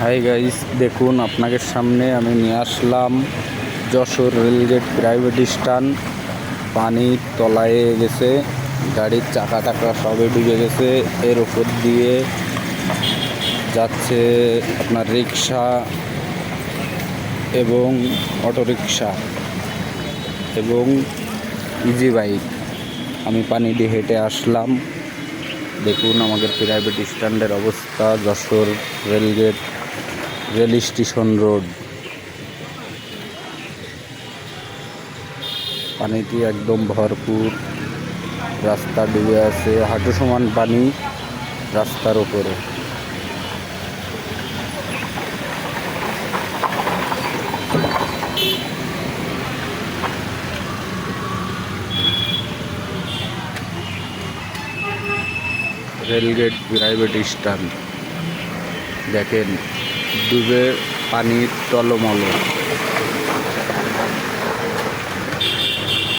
Hi guys, দেখুন আপনাদের সামনে আমি নিয়ে আসলাম যশোর রেলগেট প্রাইভেট স্ট্যান্ড। পানির তলায় গেছে, গাড়ির চাকা টাকা সবে ডুবে গেছে। এর উপর দিয়ে যাচ্ছে আপনার রিক্সা এবং অটোরিক্সা এবং ইজি বাইক। আমি পানি দিয়ে হেঁটে আসলাম। দেখুন আমাদের প্রাইভেট স্ট্যান্ডের অবস্থা, Jessore rail gate rail station road. পানিটি একদম ভরপুর, রাস্তা ডুবে আছে, হাঁটু সমান পানি রাস্তার উপরে। রেলগেট প্রাইভেট স্ট্যান্ড দেখেন, ডুবে পানির টলমল।